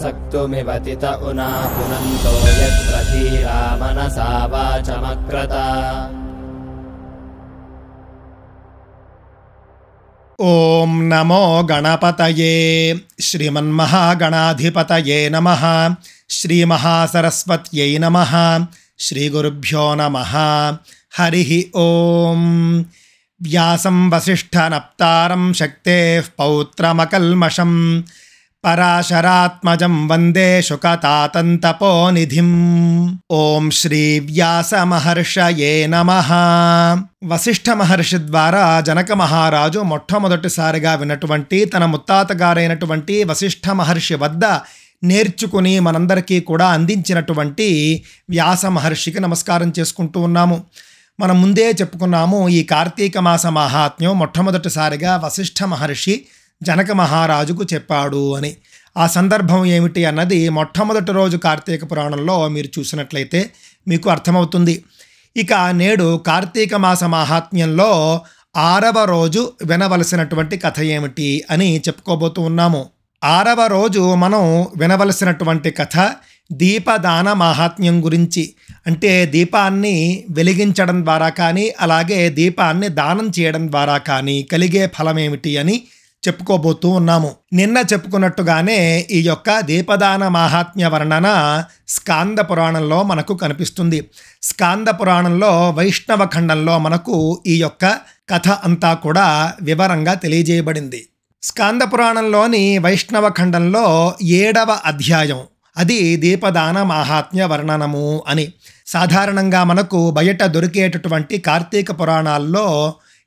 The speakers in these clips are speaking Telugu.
सक्तुमिवतित उना पुनन्तो यत्र धीरा मनसा वाचमक्रत। ओम नमो गणपतये श्रीमन्महागणाधिपतये नमः। श्रीमहासरस्वत्यै नमः। श्रीगुरुभ्यो नमः। हरिः ओम। व्यासं वसिष्ठनप्तारं शक्तेः पौत्रमकल्मषं पराशरात्मजं वन्दे शुकतातन्तपोनिधिम्। ఓం శ్రీ వ్యాస మహర్షయే నమః. వశిష్ఠ మహర్షి ద్వారా జనక మహారాజు మొట్టమొదటిసారిగా విన్నటువంటి తన ముత్తాతగారైనటువంటి వశిష్ఠ మహర్షి వద్ద నేర్చుకుని మనందరికీ కూడా అందించినటువంటి వ్యాస మహర్షికి నమస్కారం చేసుకుంటూ ఉన్నాము. మనం ముందే చెప్పుకున్నాము, ఈ కార్తీక మాస మహాత్మ్యం మొట్టమొదటిసారిగా వశిష్ఠ మహర్షి జనక మహారాజుకు చెప్పాడు అని. ఆ సందర్భం ఏమిటి అన్నది మొట్టమొదటి రోజు కార్తీక పురాణంలో మీరు చూసినట్లయితే మీకు అర్థమవుతుంది. ఇక నేడు కార్తీక మాస మహాత్మ్యంలో 6వ రోజు వినవలసినటువంటి కథ ఏమిటి అని చెప్పుకోబోతూ ఉన్నాము. 6వ రోజు మనం వినవలసినటువంటి కథ దీపదాన మహాత్మ్యం గురించి. అంటే దీపాన్ని వెలిగించడం ద్వారా కానీ అలాగే దీపాన్ని దానం చేయడం ద్వారా కానీ కలిగే ఫలం ఏమిటి అని చెప్పుకోబోతూ ఉన్నాము. నిన్న చెప్పుకున్నట్టుగానే ఈ యొక్క దీపదాన మహాత్మ్య వర్ణన స్కాంద పురాణంలో మనకు కనిపిస్తుంది. స్కాంద పురాణంలో వైష్ణవ ఖండంలో మనకు ఈ యొక్క కథ అంతా కూడా వివరంగా తెలియజేయబడింది. స్కాంద పురాణంలోని వైష్ణవ ఖండంలో 7వ అధ్యాయం అది దీపదాన మహాత్మ్య వర్ణనము అని. సాధారణంగా మనకు బయట దొరికేటటువంటి కార్తీక పురాణాల్లో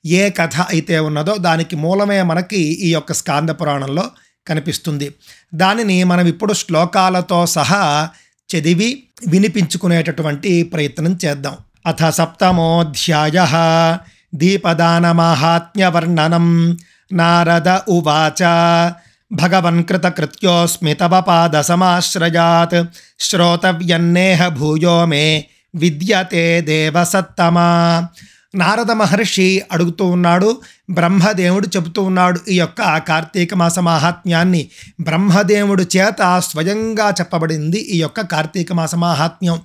ఏ కథ అయితే ఉన్నదో దానికి మూలమే మనకి ఈ యొక్క స్కాంద పురాణంలో కనిపిస్తుంది. దానిని మనం ఇప్పుడు శ్లోకాలతో సహా చదివి వినిపించుకునేటటువంటి ప్రయత్నం చేద్దాం. అథ సప్తమోధ్యాయః దీపదాన మహాత్మ్య వర్ణనం. నారద ఉవాచ భగవన్ కృతకృత్యోస్మి తవ పాద సమాశ్రయాత్ శ్రోతవ్యన్నేహ భూయో మే విద్యతే దేవసత్తమా. నారద మహర్షి అడుగుతూ ఉన్నాడు, బ్రహ్మదేవుడు చెబుతూ ఉన్నాడు ఈ యొక్క కార్తీక మాస మహాత్మ్యాన్ని. బ్రహ్మదేవుడు చేత స్వయంగా చెప్పబడింది ఈ యొక్క కార్తీక మాస మహాత్మ్యం.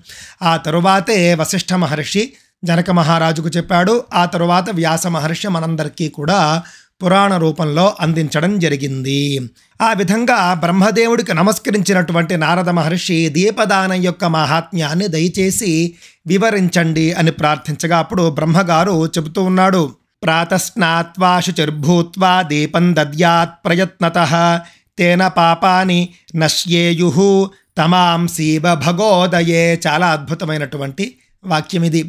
ఆ తరువాతే వశిష్ఠ మహర్షి జనక మహారాజుకు చెప్పాడు. ఆ తరువాత వ్యాస మహర్షి మనందరికీ కూడా పురాణ రూపంలో అందించడం జరిగింది. ఆ విధంగా బ్రహ్మదేవుడికి నమస్కరించినటువంటి నారద మహర్షి దీపదానం యొక్క మహాత్మ్యాన్ని దయచేసి వివరించండి అని ప్రార్థించగా అప్పుడు బ్రహ్మగారు చెబుతూ ఉన్నాడు, ప్రాతస్నాత్వా శుచిర్భూత్వా దీపం దద్యాత్ ప్రయత్నతః తేన పాపాని నశ్యేయుః తమాంసీవ భగోదయే. చాలా అద్భుతమైనటువంటి వాక్యం ఇది.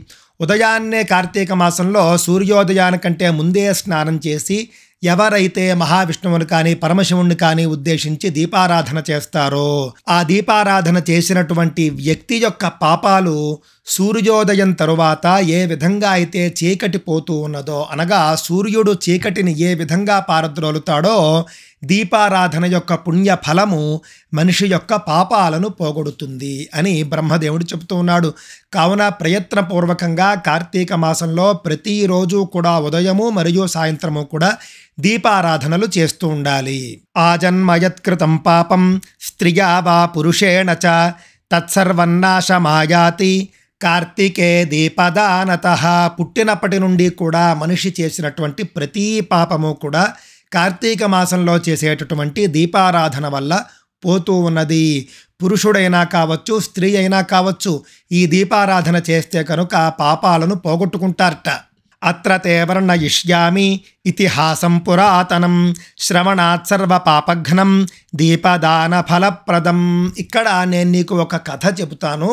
ఉదయాన్నే కార్తీక మాసంలో సూర్యోదయానికంటే ముందే స్నానం చేసి ఎవరైతే మహావిష్ణువుని కానీ పరమశివుణ్ణి కానీ ఉద్దేశించి దీపారాధన చేస్తారో ఆ దీపారాధన చేసినటువంటి వ్యక్తి యొక్క పాపాలు సూర్యోదయం తరువాత ఏ విధంగా అయితే చీకటి పోతూ ఉన్నదో, అనగా సూర్యుడు చీకటిని ఏ విధంగా పారద్రోలుతాడో దీపారాధన యొక్క పుణ్య ఫలము మనిషి యొక్క పాపాలను పోగొడుతుంది అని బ్రహ్మదేవుడు చెబుతూ ఉన్నాడు. కావున ప్రయత్నపూర్వకంగా కార్తీక మాసంలో ప్రతిరోజు కూడా ఉదయము మరియు సాయంత్రము కూడా దీపారాధనలు చేస్తూ ఉండాలి. ఆజన్మయత్కృతం పాపం స్త్రియా వా పురుషేణ చ తత్సర్వన్నాశమాయాతి కార్తీకే దీపదానతః. పుట్టినప్పటి నుండి కూడా మనిషి చేసినటువంటి ప్రతి పాపము కూడా కార్తీక మాసంలో చేసేటటువంటి దీపారాధన వల్ల పోతూ ఉన్నది. పురుషుడైనా కావచ్చు, స్త్రీ అయినా కావచ్చు, ఈ దీపారాధన చేస్తే కనుక పాపాలను పోగొట్టుకుంటారట. అత్ర తే వర్ణయిష్యామి ఇతిహాసం పురాతనం శ్రవణాత్ సర్వ పాపఘ్నం దీపదాన ఫలప్రదం. ఇక్కడ నేను నీకు ఒక కథ చెబుతాను.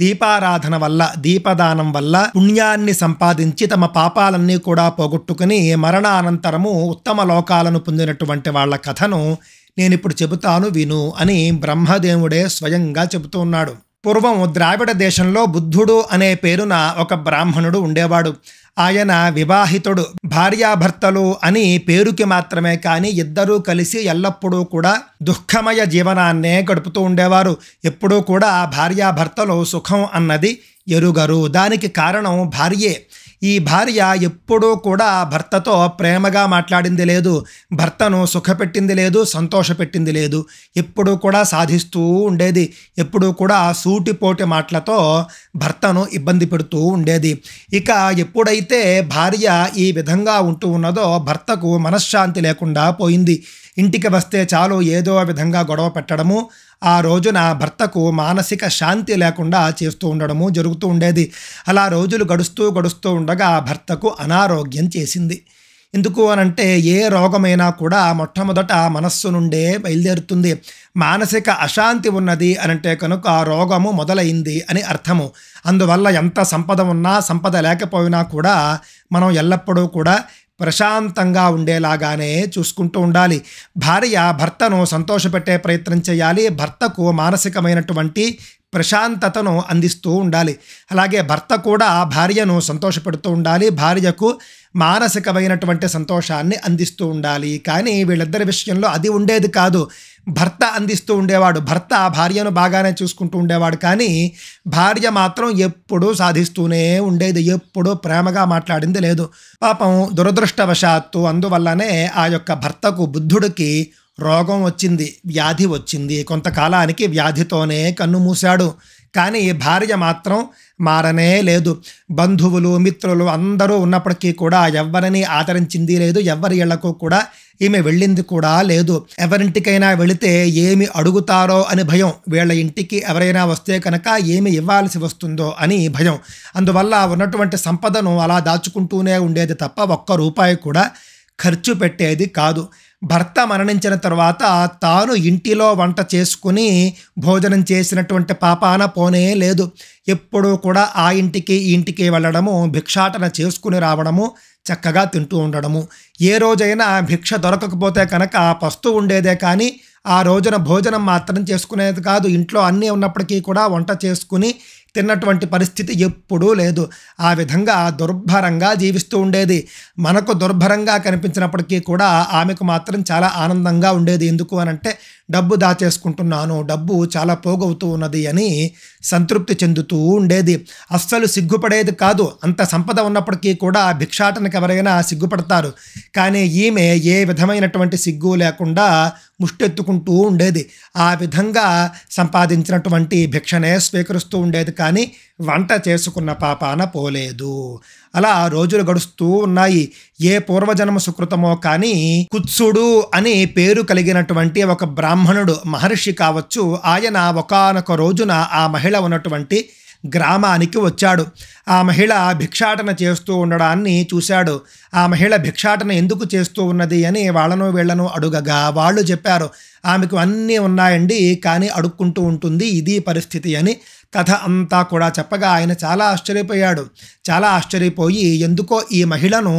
దీపారాధన వల్ల, దీపదానం వల్ల పుణ్యాన్ని సంపాదించి తమ పాపాలన్నీ కూడా పోగొట్టుకుని మరణానంతరము ఉత్తమ లోకాలను పొందినటువంటి వాళ్ళ కథను నేనిప్పుడు చెబుతాను విను అని బ్రహ్మదేవుడే స్వయంగా చెబుతూ ఉన్నాడు. పూర్వం ద్రావిడ దేశంలో బుద్ధుడు అనే పేరున ఒక బ్రాహ్మణుడు ఉండేవాడు. ఆయన వివాహితుడు. భార్యాభర్తలు అని పేరుకి మాత్రమే కానీ ఇద్దరూ కలిసి ఎల్లప్పుడూ కూడా దుఃఖమయ జీవనాన్నే గడుపుతూ ఉండేవారు. ఎప్పుడూ కూడా భార్యాభర్తలు సుఖం అన్నది ఎరుగరు. దానికి కారణం భార్యే. ఈ భార్య ఎప్పుడూ కూడా భర్తతో ప్రేమగా మాట్లాడింది లేదు, భర్తను సుఖపెట్టింది లేదు, సంతోషపెట్టింది లేదు. ఎప్పుడూ కూడా సాధిస్తూ ఉండేది, ఎప్పుడూ కూడా సూటిపోటి మాటలతో భర్తను ఇబ్బంది పెడుతూ ఉండేది. ఇక ఎప్పుడైతే భార్య ఈ విధంగా ఉంటూ ఉన్నదో భర్తకు మనశ్శాంతి లేకుండా పోయింది. ఇంటికి వస్తే చాలు ఏదో విధంగా గొడవ పెట్టడము, ఆ రోజున భర్తకు మానసిక శాంతి లేకుండా చేస్తూ ఉండడము జరుగుతూ ఉండేది. అలా రోజులు గడుస్తూ ఉండగా భర్తకు అనారోగ్యం చేసింది. ఎందుకు అనంటే ఏ రోగమైనా కూడా మొట్టమొదట మనస్సు నుండే బయలుదేరుతుంది. మానసిక అశాంతి ఉన్నది అనంటే కనుక ఆ రోగము మొదలైంది అని అర్థము. అందువల్ల ఎంత సంపద ఉన్నా సంపద లేకపోయినా కూడా మనం ఎల్లప్పుడూ కూడా ప్రశాంతంగా ఉండేలాగానే చూసుకుంటూ ఉండాలి. భార్య భర్తను సంతోషపెట్టే ప్రయత్నం చేయాలి, భర్తకు మానసికమైనటువంటి ప్రశాంతతను అందిస్తూ ఉండాలి. అలాగే భర్త కూడా భార్యను సంతోషపెడుతూ ఉండాలి, భార్యకు మానసికమైనటువంటి సంతోషాన్ని అందిస్తూ ఉండాలి. కానీ వీళ్ళిద్దరి విషయంలో అది ఉండేది కాదు. భర్త అందిస్తూ ఉండేవాడు, భర్త భార్యను బాగానే చూసుకుంటూ ఉండేవాడు, కానీ భార్య మాత్రం ఎప్పుడూ సాధిస్తూనే ఉండేది, ఎప్పుడూ ప్రేమగా మాట్లాడింది లేదు. పాపం దురదృష్టవశాత్తు అందువల్లనే ఆ యొక్క భర్తకు బుద్ధుడికి రోగం వచ్చింది, వ్యాధి వచ్చింది. కొంతకాలానికి వ్యాధితోనే కన్ను మూశాడు. కానీ భార్య మాత్రం మారనే లేదు. బంధువులు మిత్రులు అందరూ ఉన్నప్పటికీ కూడా ఎవరిని ఆదరించింది లేదు, ఎవరి ఇళ్లకు కూడా ఈమె వెళ్ళింది కూడా లేదు. ఎవరింటికైనా వెళితే ఏమి అడుగుతారో అని భయం, వీళ్ళ ఇంటికి ఎవరైనా వస్తే కనుక ఏమి ఇవ్వాల్సి వస్తుందో అని భయం. అందువల్ల ఉన్నటువంటి సంపదను అలా దాచుకుంటూనే ఉండేది తప్ప ఒక్క రూపాయి కూడా ఖర్చు పెట్టేది కాదు. భర్త మరణించిన తర్వాత తాను ఇంటిలో వంట చేసుకుని భోజనం చేసినటువంటి పాపాన పోనే లేదు. ఎప్పుడూ కూడా ఆ ఇంటికి ఈ ఇంటికి వెళ్ళడము, భిక్షాటన చేసుకుని రావడము, చక్కగా తింటూ ఉండడము. ఏ రోజైనా భిక్ష దొరకకపోతే కనుక పస్తు ఉండేదే కానీ ఆ రోజున భోజనం మాత్రం చేసుకునేది కాదు. ఇంట్లో అన్నీ ఉన్నప్పటికీ కూడా వంట చేసుకుని తిన్నటువంటి పరిస్థితి ఎప్పుడూ లేదు. ఆ విధంగా దుర్భరంగా జీవిస్తూ ఉండేది. మనకు దుర్భరంగా కనిపించినప్పటికీ కూడా ఆమెకు మాత్రం చాలా ఆనందంగా ఉండేది. ఎందుకు అనంటే డబ్బు దాచేసుకుంటున్నాను, డబ్బు చాలా పోగవుతూ ఉన్నది అని సంతృప్తి చెందుతూ ఉండేది. అస్సలు సిగ్గుపడేది కాదు. అంత సంపద ఉన్నప్పటికీ కూడా భిక్షాటనకు ఎవరైనా సిగ్గుపడతారు, కానీ ఈమె ఏ విధమైనటువంటి సిగ్గు లేకుండా ముష్టెత్తుకుంటూ ఉండేది. ఆ విధంగా సంపాదించినటువంటి భిక్షనే స్వీకరిస్తూ ఉండేది, కానీ వంట చేసుకున్న పాపాన పోలేదు. అలా రోజులు గడుస్తూ ఉన్నాయి. ఏ పూర్వజన్మ సుకృతమో కానీ కుత్సుడు అని పేరు కలిగినటువంటి ఒక బ్రాహ్మణుడు మహర్షి కావచ్చు, ఆయన ఒకానొక రోజున ఆ మహిళ ఉన్నటువంటి గ్రామానికి వచ్చాడు. ఆ మహిళ భిక్షాటన చేస్తూ ఉండడాన్ని చూశాడు. ఆ మహిళ భిక్షాటన ఎందుకు చేస్తూ ఉన్నది అని వాళ్ళను వీళ్లను అడుగగా వాళ్ళు చెప్పారు, ఆమెకు అన్నీ ఉన్నాయండి కానీ అడుక్కుంటూ ఉంటుంది, ఇది పరిస్థితి అని కథ అంతా కూడా చెప్పగా ఆయన చాలా ఆశ్చర్యపోయాడు. చాలా ఆశ్చర్యపోయి ఎందుకో ఈ మహిళను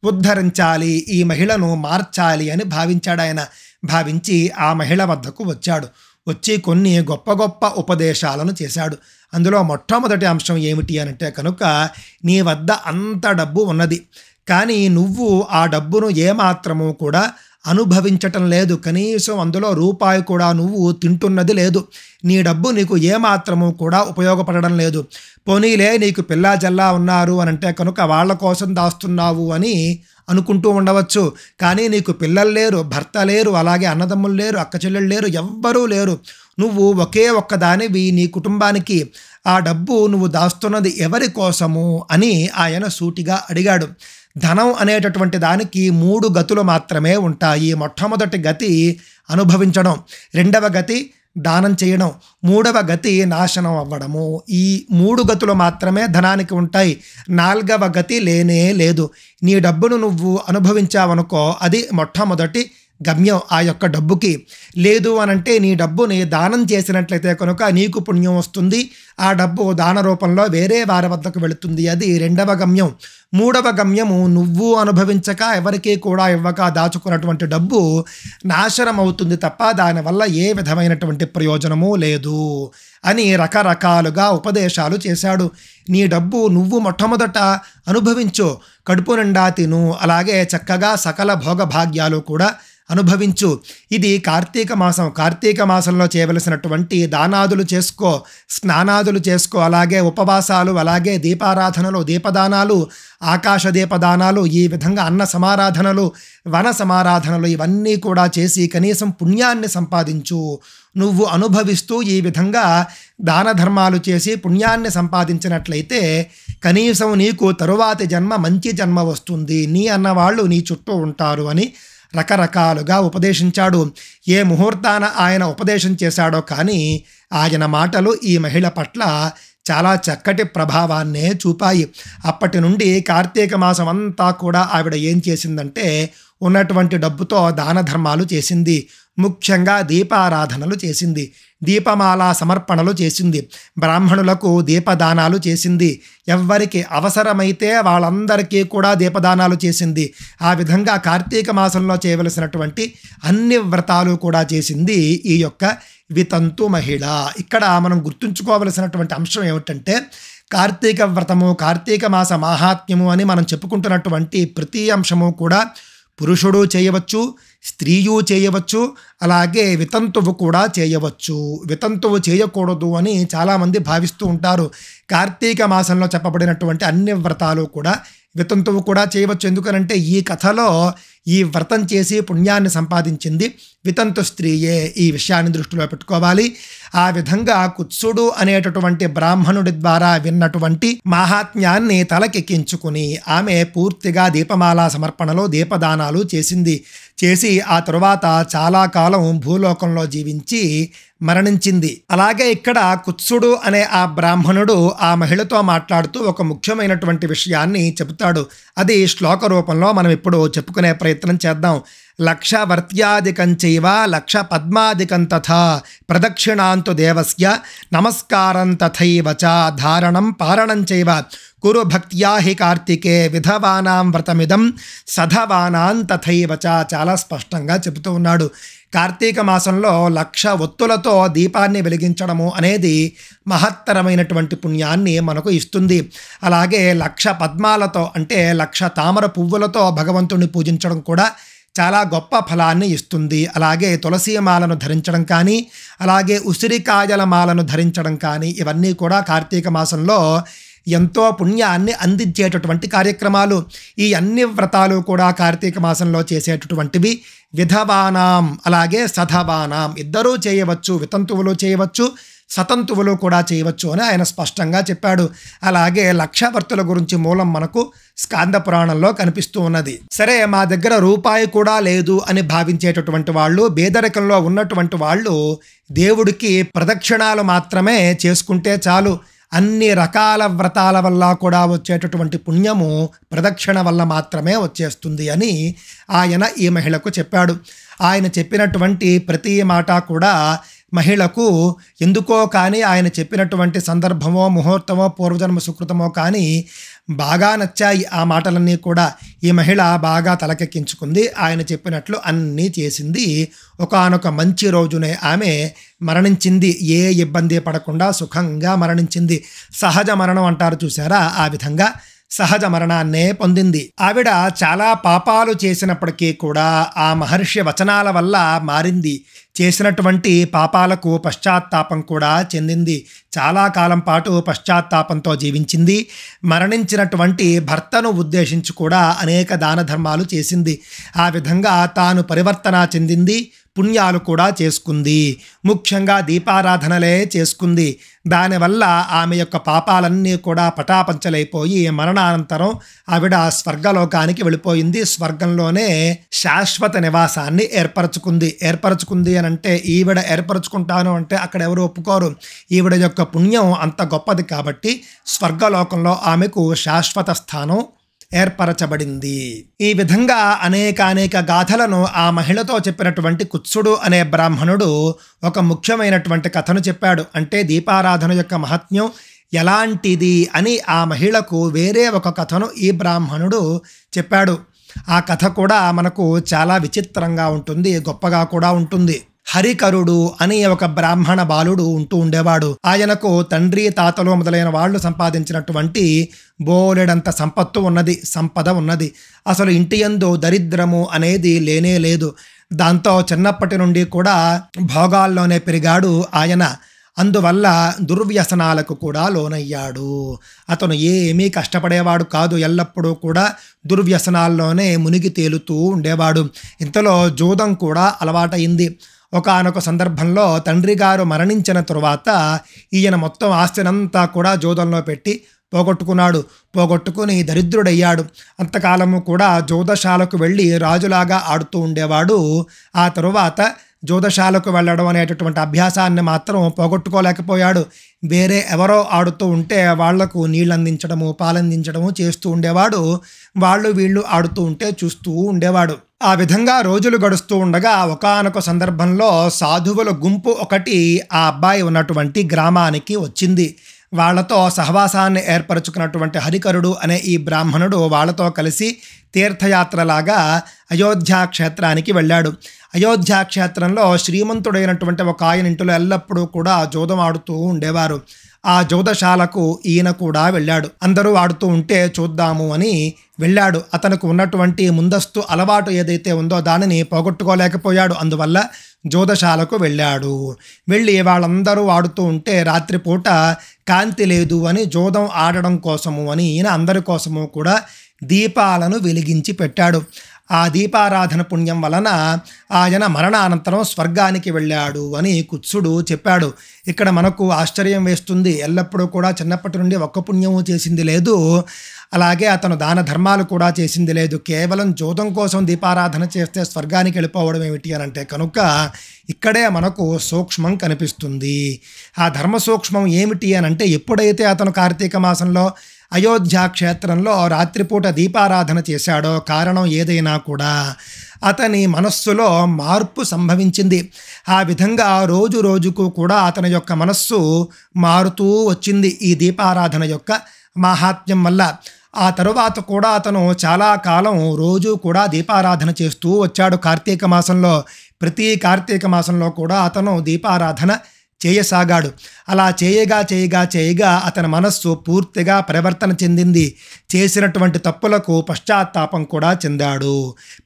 ఉద్ధరించాలి, ఈ మహిళను మార్చాలి అని భావించాడు. ఆయన భావించి ఆ మహిళ వద్దకు వచ్చాడు. వచ్చి కొన్ని గొప్ప గొప్ప ఉపదేశాలను చేశాడు. అందులో మొట్టమొదటి అంశం ఏమిటి అనంటే కనుక, నీ వద్ద అంత డబ్బు ఉన్నది, కానీ నువ్వు ఆ డబ్బును ఏమాత్రము కూడా అనుభవించటం లేదు. కనీసం అందులో రూపాయి కూడా నువ్వు తింటున్నది లేదు. నీ డబ్బు నీకు ఏమాత్రము కూడా ఉపయోగపడడం లేదు. పోనీలే నీకు పిల్లా జల్లా ఉన్నారు అనంటే కనుక వాళ్ళ కోసం దాస్తున్నావు అని అనుకుంటూ ఉండవచ్చు, కానీ నీకు పిల్లలు లేరు, భర్త లేరు, అలాగే అన్నదమ్ములు లేరు, అక్క చెల్లెళ్ళు లేరు, ఎవ్వరూ లేరు. నువ్వు ఒకే ఒక్కదానివి నీ కుటుంబానికి. ఆ డబ్బు నువ్వు దాస్తున్నది ఎవరి కోసము అని ఆయన సూటిగా అడిగాడు. ధనం అనేటటువంటి దానికి 3 గతులు మాత్రమే ఉంటాయి. మొట్టమొదటి గతి అనుభవించడం, రెండవ గతి దానం చేయడం, మూడవ గతి నాశనం అవ్వడము. ఈ 3 గతులు మాత్రమే ధనానికి ఉంటాయి. 4వ గతి లేనే లేదు. నీ డబ్బును నువ్వు అనుభవించావనుకో, అది మొట్టమొదటి గమ్యం ఆ యొక్క డబ్బుకి. లేదు అనంటే నీ డబ్బుని దానం చేసినట్లయితే కనుక నీకు పుణ్యం వస్తుంది. ఆ డబ్బు దాన రూపంలో వేరే వారి వద్దకు వెళుతుంది. అది రెండవ గమ్యం. మూడవ గమ్యము నువ్వు అనుభవించక ఎవరికీ కూడా ఇవ్వక దాచుకున్నటువంటి డబ్బు నాశనం అవుతుంది తప్ప దానివల్ల ఏ విధమైనటువంటి ప్రయోజనము లేదు అని రకరకాలుగా ఉపదేశాలు చేశాడు. నీ డబ్బు నువ్వు మొట్టమొదట అనుభవించు, కడుపు నిండా తిను, అలాగే చక్కగా సకల భోగభాగ్యాలు కూడా అనుభవించు. ఇది కార్తీక మాసం. కార్తీక మాసంలో చేయవలసినటువంటి దానాదులు చేసుకో, స్నానాదులు చేసుకో, అలాగే ఉపవాసాలు, అలాగే దీపారాధనలు, దీపదానాలు, ఆకాశ దీపదానాలు, ఈ విధంగా అన్న సమారాధనలు, వన సమారాధనలు ఇవన్నీ కూడా చేసి కనీసం పుణ్యాన్ని సంపాదించు. నువ్వు అనుభవిస్తూ ఈ విధంగా దాన ధర్మాలు చేసి పుణ్యాన్ని సంపాదించినట్లయితే కనీసం నీకు తరువాతి జన్మ మంచి జన్మ వస్తుంది, నీ అన్నవాళ్ళు నీ చుట్టూ ఉంటారు అని రకరకాలుగా ఉపదేశించాడు. ఏ ముహూర్తాన ఆయన ఉపదేశం చేశాడో కానీ ఆయన మాటలు ఈ మహిళ పట్ల చాలా చక్కటి ప్రభావాన్నే చూపాయి. అప్పటి నుండి కార్తీక మాసం అంతా కూడా ఆవిడ ఏం చేసిందంటే ఉన్నటువంటి డబ్బుతో దాన ధర్మాలు చేసింది. ముఖ్యంగా దీపారాధనలు చేసింది, దీపమాల సమర్పణలు చేసింది, బ్రాహ్మణులకు దీపదానాలు చేసింది, ఎవ్వరికి అవసరమైతే వాళ్ళందరికీ కూడా దీపదానాలు చేసింది. ఆ విధంగా కార్తీక మాసంలో చేయవలసినటువంటి అన్ని వ్రతాలు కూడా చేసింది ఈ యొక్క వితంతు మహిళ. ఇక్కడ మనం గుర్తుంచుకోవలసినటువంటి అంశం ఏమిటంటే కార్తీక వ్రతము, కార్తీక మాస మాహాత్మ్యము అని మనం చెప్పుకుంటున్నటువంటి ప్రతి అంశము కూడా పురుషుడు చేయవచ్చు, స్త్రీయు చేయవచ్చు, అలాగే వితంతువు కూడా చేయవచ్చు. వితంతువు చేయకూడదు అని చాలామంది భావిస్తూ ఉంటారు. కార్తీక మాసంలో చెప్పబడినటువంటి అన్ని వ్రతాలు కూడా వితంతువు కూడా చేయవచ్చు. ఎందుకనంటే ఈ కథలో ఈ వ్రతం చేసి పుణ్యాన్ని సంపాదించింది వితంతు స్త్రీయే. ఈ విషయాన్ని దృష్టిలో పెట్టుకోవాలి. ఆ విధంగా కుత్సుడు అనేటటువంటి బ్రాహ్మణుడి ద్వారా విన్నటువంటి మాహాత్మ్యాన్ని తలకెక్కించుకుని ఆమె పూర్తిగా దీపమాల సమర్పణలో దీపదానాలు చేసి ఆ తరువాత చాలా కాలం భూలోకంలో జీవించి మరణించింది. అలాగే ఇక్కడ కుత్సుడు అనే ఆ బ్రాహ్మణుడు ఆ మహిళతో మాట్లాడుతూ ఒక ముఖ్యమైనటువంటి విషయాన్ని చెబుతాడు. అది శ్లోక రూపంలో మనం ఇప్పుడు చెప్పుకునే ప్రయత్నం చేద్దాం. లక్ష వర్త్యాదికం చైవ లక్ష పద్మాదికం తథా ప్రదక్షిణాంతు దేవస్య నమస్కారం తథైవ చ ధారణం పారణం చైవ కురు భక్త్యా హి కార్తికే విధవానాం వ్రతమిదం సధవానాం తథైవ చ. చాలా స్పష్టంగా చెబుతూ ఉన్నాడు. కార్తీక మాసంలో 1,00,000 ఒత్తులతో దీపాన్ని వెలిగించడము అనేది మహత్తరమైనటువంటి పుణ్యాన్ని మనకు ఇస్తుంది. అలాగే 1,00,000 పద్మాలతో అంటే 1,00,000 తామర పువ్వులతో భగవంతుడిని పూజించడం కూడా చాలా గొప్ప ఫలాన్ని ఇస్తుంది. అలాగే తులసి మాలను ధరించడం కానీ, అలాగే ఉసిరికాయల మాలను ధరించడం కానీ ఇవన్నీ కూడా కార్తీక మాసంలో ఎంతో పుణ్యాన్ని అందించేటటువంటి కార్యక్రమాలు. ఈ అన్ని వ్రతాలు కూడా కార్తీక మాసంలో చేసేటటువంటివి. విధవానాం అలాగే సధవానాం ఇద్దరూ చేయవచ్చు. వితంతువులు చేయవచ్చు, సతంతువులు కూడా చేయవచ్చు అని ఆయన స్పష్టంగా చెప్పాడు. అలాగే 1,00,000 వర్తుల గురించి మూలం మనకు స్కాంద పురాణంలో కనిపిస్తూ ఉన్నది. సరే, మా దగ్గర రూపాయి కూడా లేదు అని భావించేటటువంటి వాళ్ళు, పేదరికంలో ఉన్నటువంటి వాళ్ళు దేవుడికి ప్రదక్షిణాలు మాత్రమే చేసుకుంటే చాలు, అన్ని రకాల వ్రతాల వల్ల కూడా వచ్చేటటువంటి పుణ్యము ప్రదక్షిణ వల్ల మాత్రమే వచ్చేస్తుంది అని ఆయన ఈ మహిళకు చెప్పాడు. ఆయన చెప్పినటువంటి ప్రతి మాట కూడా మహిళకు ఎందుకో కానీ ఆయన చెప్పినటువంటి సందర్భమో ముహూర్తమో పూర్వజన్మ సుకృతమో కానీ బాగా నచ్చాయి. ఆ మాటలన్నీ కూడా ఈ మహిళ బాగా తలకెక్కించుకుంది. ఆయన చెప్పినట్లు అన్నీ చేసింది. ఒకానొక మంచి రోజునే ఆమె మరణించింది. ఏ ఇబ్బంది పడకుండా సుఖంగా మరణించింది. సహజ మరణం అంటారు చూసారా, ఆ విధంగా సహజ మరణాన్నే పొందింది. ఆవిడ చాలా పాపాలు చేసినప్పటికీ కూడా ఆ మహర్షి వచనాల వల్ల మారింది. చేసినటువంటి పాపాలకు పశ్చాత్తాపం కూడా చెందింది. చాలా కాలం పాటు పశ్చాత్తాపంతో జీవించింది. మరణించినటువంటి భర్తను ఉద్దేశించి కూడా అనేక దాన ధర్మాలు చేసింది. ఆ విధంగా తాను పరివర్తన చెందింది. పుణ్యాలు కూడా చేసుకుంది. ముఖ్యంగా దీపారాధనలే చేసుకుంది. దానివల్ల ఆమె యొక్క పాపాలన్నీ కూడా పటాపంచలైపోయి మరణానంతరం ఆవిడ స్వర్గలోకానికి వెళ్ళిపోయింది. స్వర్గంలోనే శాశ్వత నివాసాన్ని ఏర్పరచుకుంది అని అంటే ఈవిడ ఏర్పరచుకుంటాను అంటే అక్కడ ఎవరు ఒప్పుకోరు. ఈవిడ యొక్క పుణ్యం అంత గొప్పది కాబట్టి స్వర్గలోకంలో ఆమెకు శాశ్వత స్థానం ఏర్పరచబడింది. ఈ విధంగా అనేక గాథలను ఆ మహిళతో చెప్పినటువంటి కుత్సుడు అనే బ్రాహ్మణుడు ఒక ముఖ్యమైనటువంటి కథను చెప్పాడు. అంటే దీపారాధన యొక్క మహత్యం ఎలాంటిది అని ఆ మహిళకు వేరే ఒక కథను ఈ బ్రాహ్మణుడు చెప్పాడు. ఆ కథ కూడా మనకు చాలా విచిత్రంగా ఉంటుంది, గొప్పగా కూడా ఉంటుంది. హరికరుడు అని ఒక బ్రాహ్మణ బాలుడు ఉంటూ ఉండేవాడు. ఆయనకు తండ్రి తాతలు మొదలైన వాళ్ళు సంపాదించినటువంటి బోలెడంత సంపద ఉన్నది. అసలు ఇంటి యందు దరిద్రము అనేది లేనే లేదు. దాంతో చిన్నప్పటి నుండి కూడా భోగాల్లోనే పెరిగాడు ఆయన. అందువల్ల దుర్వ్యసనాలకు కూడా లోనయ్యాడు. అతను ఏమీ కష్టపడేవాడు కాదు, ఎల్లప్పుడూ కూడా దుర్వ్యసనాల్లోనే మునిగి తేలుతూ ఉండేవాడు. ఇంతలో జూదం కూడా అలవాటైంది. ఒకానొక సందర్భంలో తండ్రి గారు మరణించిన తరువాత ఈయన మొత్తం ఆస్తినంతా కూడా జూదంలో పెట్టి పోగొట్టుకుని దరిద్రుడయ్యాడు. అంతకాలము కూడా జూదశాలకు వెళ్ళి రాజులాగా ఆడుతూ ఉండేవాడు. ఆ తరువాత జూదశాలకు వెళ్ళడం అనేటటువంటి అభ్యాసాన్ని మాత్రం పోగొట్టుకోలేకపోయాడు. వేరే ఎవరో ఆడుతూ ఉంటే వాళ్లకు నీళ్ళు అందించడము, పాలందించడము చేస్తూ ఉండేవాడు. వాళ్ళు వీళ్ళు ఆడుతూ ఉంటే చూస్తూ ఉండేవాడు. ఆ విధంగా రోజులు గడుస్తూ ఉండగా ఒకానొక సందర్భంలో సాధువుల గుంపు ఒకటి ఆ అబ్బాయి ఉన్నటువంటి గ్రామానికి వచ్చింది. వాళ్లతో సహవాసాన్ని ఏర్పరచుకున్నటువంటి హరికరుడు అనే ఈ బ్రాహ్మణుడు వాళ్లతో కలిసి తీర్థయాత్రలాగా అయోధ్యా క్షేత్రానికి వెళ్ళాడు. అయోధ్యా క్షేత్రంలో శ్రీమంతుడైనటువంటి ఒక ఆయన ఇంటిలో ఎల్లప్పుడూ కూడా జూదం ఆడుతూ ఉండేవారు. ఆ జూదశాలకు ఈయన కూడా వెళ్ళాడు. అందరూ ఆడుతూ ఉంటే చూద్దాము అని వెళ్ళాడు. అతనికి ఉన్నటువంటి ముందస్తు అలవాటు ఏదైతే ఉందో దానిని పోగొట్టుకోలేకపోయాడు. అందువల్ల జూదశాలకు వెళ్ళాడు. వెళ్ళి వాళ్ళందరూ ఆడుతూ ఉంటే రాత్రిపూట కాంతి లేదు అని జూదం ఆడడం కోసము అని ఈయన అందరి కోసము కూడా దీపాలను వెలిగించి పెట్టాడు. ఆ దీపారాధన పుణ్యం వలన ఆయన మరణానంతరం స్వర్గానికి వెళ్ళాడు అని కుత్సుడు చెప్పాడు. ఇక్కడ మనకు ఆశ్చర్యం వేస్తుంది. ఎల్లప్పుడూ కూడా చిన్నప్పటి నుండి ఒక్క పుణ్యము చేసింది లేదు, అలాగే అతను దాన ధర్మాలు కూడా చేసింది లేదు. కేవలం జూదం కోసం దీపారాధన చేస్తే స్వర్గానికి వెళ్ళిపోవడం ఏమిటి అని అంటే కనుక ఇక్కడే మనకు సూక్ష్మం కనిపిస్తుంది. ఆ ధర్మ సూక్ష్మం ఏమిటి అని అంటే ఎప్పుడైతే అతను కార్తీక మాసంలో అయోధ్యా క్షేత్రంలో రాత్రిపూట దీపారాధన చేశాడో, కారణం ఏదైనా కూడా అతని మనస్సులో మార్పు సంభవించింది. ఆ విధంగా రోజు రోజుకు కూడా అతని యొక్క మనస్సు మారుతూ వచ్చింది ఈ దీపారాధన యొక్క మాహాత్మ్యం వల్ల. ఆ తరువాత కూడా అతను చాలా కాలం రోజు కూడా దీపారాధన చేస్తూ వచ్చాడు కార్తీక మాసంలో. ప్రతి కార్తీక మాసంలో కూడా అతను దీపారాధన చేయసాగాడు. అలా చేయగా అతని మనస్సు పూర్తిగా పరివర్తన చెందింది. చేసినటువంటి తప్పులకు పశ్చాత్తాపం కూడా చెందాడు.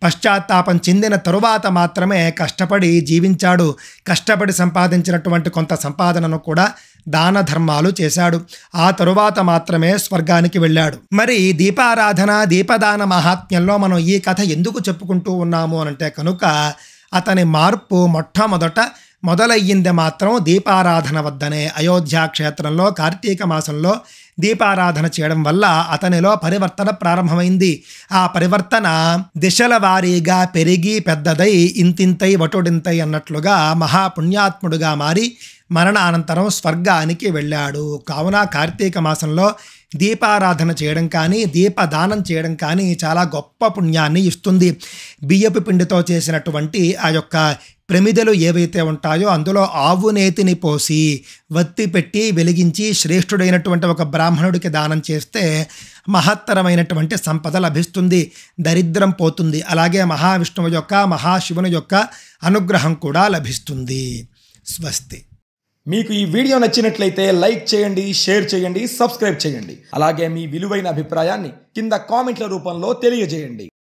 పశ్చాత్తాపం చెందిన తరువాత మాత్రమే కష్టపడి జీవించాడు. కష్టపడి సంపాదించినటువంటి కొంత సంపాదనను కూడా దాన ధర్మాలు చేశాడు. ఆ తరువాత మాత్రమే స్వర్గానికి వెళ్ళాడు. మరి దీపారాధన, దీపదాన మహాత్మ్యంలో మనం ఈ కథ ఎందుకు చెప్పుకుంటూ ఉన్నాము అనంటే కనుక అతని మార్పు మొట్టమొదట మొదలయ్యింది మాత్రం దీపారాధన వద్దనే. అయోధ్యా క్షేత్రంలో కార్తీక మాసంలో దీపారాధన చేయడం వల్ల అతనిలో పరివర్తన ప్రారంభమైంది. ఆ పరివర్తన దిశల వారీగా పెరిగి పెద్దదై ఇంతింతై వటుడింతై అన్నట్లుగా మహాపుణ్యాత్ముడుగా మారి మరణానంతరం స్వర్గానికి వెళ్ళాడు. కావున కార్తీక మాసంలో దీపారాధన చేయడం కానీ దీపదానం చేయడం కానీ చాలా గొప్ప పుణ్యాన్ని ఇస్తుంది. బియ్యపు పిండితో చేసినటువంటి ఆ యొక్క ప్రమిదలు ఏవైతే ఉంటాయో అందులో ఆవు నేతిని పోసి వత్తి పెట్టి వెలిగించి శ్రేష్ఠుడైనటువంటి ఒక బ్రాహ్మణుడికి దానం చేస్తే మహత్తరమైనటువంటి సంపద లభిస్తుంది, దరిద్రం పోతుంది. అలాగే మహావిష్ణువు యొక్క మహాశివుని యొక్క అనుగ్రహం కూడా లభిస్తుంది. స్వస్తి. మీకు ఈ వీడియో నచ్చినట్లయితే లైక్ చేయండి, షేర్ చేయండి, సబ్స్క్రైబ్ చేయండి. అలాగే మీ విలువైన అభిప్రాయాన్ని కింద కామెంట్ల రూపంలో తెలియజేయండి.